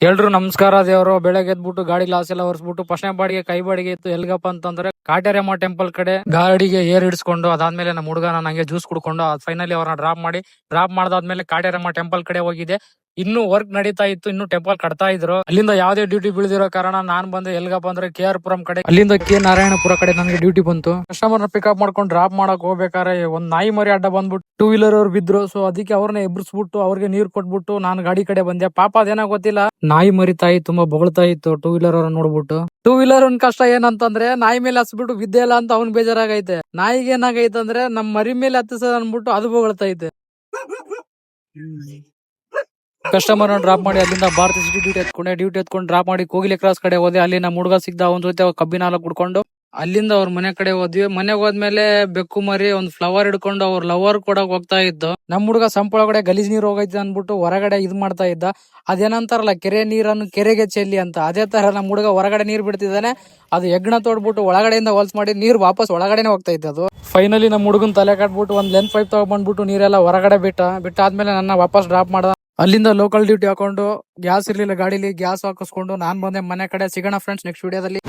ಎಲ್ರು ನಮಸ್ಕಾರ ದೇವರು. ಬೆಳಗ್ಗೆ ಎದ್ಬಿಟ್ಟು ಗಾಡಿ ಲಾಸ್ ಎಲ್ಲ ಒರೆಸ್ಬಿಟ್ಟು ಫಸ್ಟ್ನೇ ಬಾಡಿಗೆ ಕೈ ಬಾಡಿಗೆ ಇತ್ತು. ಎಲ್ಗಪ್ಪ ಅಂತಂದ್ರೆ ಕಾಟೇರಮ್ಮ ಟೆಂಪಲ್ ಕಡೆ ಗಾಡಿಗೆ ಏರ್ ಹಿಡಿಸ್ಕೊಂಡು ಅದಾದ್ಮೇಲೆ ನಮ್ಮ ಹುಡುಗ ನಾನು ಹಂಗೆ ಜ್ಯೂಸ್ ಕುಡ್ಕೊಂಡು ಫೈನಲಿ ಅವ್ರನ್ನ ಡ್ರಾಪ್ ಮಾಡಾದ್ಮೇಲೆ ಕಾಟೇರಮ್ಮ ಟೆಂಪಲ್ ಕಡೆ ಹೋಗಿದೆ. ಇನ್ನು ವರ್ಕ್ ನಡೀತಾ ಇತ್ತು, ಇನ್ನು ಟೆಂಪಲ್ ಕಟ್ತಾ ಇದ್ರು. ಅಲ್ಲಿಂದ ಯಾವ್ದೇ ಡ್ಯೂಟಿ ಬೀಳ್ದಿರೋ ಕಾರಣ ನಾನ್ ಬಂದೆ ಎಲ್ಗಪ್ಪ ಅಂದ್ರೆ KR ಪುರಂ ಕಡೆ. ಅಲ್ಲಿಂದ ಕೆ ನಾರಾಯಣಪುರ ಕಡೆ ನನಗೆ ಡ್ಯೂಟಿ ಬಂತು. ಕಸ್ಟಮರ್ ಪಿಕಪ್ ಮಾಡ್ಕೊಂಡು ಡ್ರಾಪ್ ಮಾಡಕ್ ಹೋಗ್ಬೇಕಾರೆ ಒಂದ್ ನಾಯಿ ಮರಿ ಅಡ್ಡ ಬಂದ್ಬಿಟ್ಟು ಟೂ ವೀಲರ್ ಅವ್ರು ಬಿದ್ರು. ಸೊ ಅದಕ್ಕೆ ಅವ್ರನ್ನ ಎಬ್ಬಿಸ್ಬಿಟ್ಟು ಅವ್ರಿಗೆ ನೀರ್ ಕೊಟ್ಬಿಟ್ಟು ನಾನು ಗಾಡಿ ಕಡೆ ಬಂದೆ. ಪಾಪ ಅದೇನೋ ಗೊತ್ತಿಲ್ಲ, ನಾಯಿ ಮರಿ ತಾಯಿ ತುಂಬಾ ಬೊಗಳ್ತಾ ಇತ್ತು ಟೂ ವೀಲರ್ ಅವ್ರ ನೋಡ್ಬಿಟ್ಟು. ಟೂ ವೀಲರ್ ಒಂದ್ ಕಷ್ಟ ಏನಂತಂದ್ರೆ ನಾಯಿ ಮೇಲೆ ಹಸ್ಬಿಟ್ಟು ಬಿದ್ದೆ ಇಲ್ಲ ಅಂತ ಅವ್ನ್ ಬೇಜಾರಾಗೈತೆ. ನಾಯಿಗೆ ಏನಾಗೈತೆ ಅಂದ್ರೆ ನಮ್ ಮರಿ ಮೇಲೆ ಹತ್ತಿಸ ಅನ್ಬಿಟ್ಟು ಅದು ಬೊಗಳ್ತಾ ಐತೆ. ಕಸ್ಟಮರ್ ಡ್ರಾಪ್ ಮಾಡಿ ಅಲ್ಲಿಂದ ಭಾರತಿ ಸಿಟಿ ಡ್ಯೂಟಿ ಎತ್ಕೊಂಡು ಡ್ರಾಪ್ ಮಾಡಿ ಕೋಗಿಲೆ ಕ್ರಾಸ್ ಕಡೆ ಹೋದೆ. ಅಲ್ಲಿ ನಮ್ಮ ಹುಡುಗ ಸಿಗ್ದ, ಅವನ ಜೊತೆ ಕಬ್ಬಿನ ಹಾಲು ಕುಡ್ಕೊಂಡು ಅಲ್ಲಿಂದ ಅವ್ರ ಮನೆ ಕಡೆ ಹೋದ್ವಿ. ಮನೆಗೆ ಹೋದ್ಮೇಲೆ ಬೆಕ್ಕು ಮರಿ ಒಂದ್ ಫ್ಲವರ್ ಹಿಡ್ಕೊಂಡು ಅವ್ರ ಲವರ್ ಕೊಡಕ್ ಹೋಗ್ತಾ ಇದ್ದು. ನಮ್ ಹುಡುಗ ಸಂಪೊಳಗಡೆ ಗಲೀಜ್ ನೀರ್ ಹೋಗೈತೆ ಅನ್ಬಿಟ್ಟು ಹೊರಗಡೆ ಇದ್ ಮಾಡ್ತಾ ಇದ್ದ. ಅದೇನಂತಾರಲ್ಲ, ಕೆರೆ ನೀರನ್ನು ಕೆರೆಗೆ ಚೆಲ್ಲಿ ಅಂತ, ಅದೇ ತರ ನಮ್ ಹುಡುಗ ಹೊರಗಡೆ ನೀರ್ ಬಿಡ್ತಿದ್ದಾನೆ. ಅದು ಹೆಗ್ಣ ತೋಡ್ಬಿಟ್ಟು ಒಳಗಡೆಯಿಂದ ಹೊಲ್ಸ್ ಮಾಡಿ ನೀರ್ ವಾಪಸ್ ಒಳಗಡೆನೆ ಹೋಗ್ತಾ ಇತ್ತು. ಅದು ಫೈನಲಿ ನಮ್ ಹುಡುಗನ್ ತಲೆ ಕಟ್ಬಿಟ್ಟು ಒಂದ್ ಲೆಂತ್ ಪೈಪ್ ತಗೊಂಡ್ಬಿಟ್ಟು ನೀರೆಲ್ಲ ಹೊರಗಡೆ ಬಿಟ್ಟಾದ್ಮೇಲೆ ನನ್ನ ವಾಪಸ್ ಡ್ರಾಪ್ ಮಾಡ್ದ. ಅಲ್ಲಿಂದ ಲೋಕಲ್ ಡ್ಯೂಟಿ ಹಾಕೊಂಡು ಗ್ಯಾಸ್ ಇರ್ಲಿಲ್ಲ ಗಾಡಿಲಿ, ಗ್ಯಾಸ್ ಹಾಕಿಸ್ಕೊಂಡು ನಾನ್ ಬಂದೆ ಮನೆ ಕಡೆ. ಸಿಗೋಣ ಫ್ರೆಂಡ್ಸ್ ನೆಕ್ಸ್ಟ್ ವಿಡಿಯೋದಲ್ಲಿ.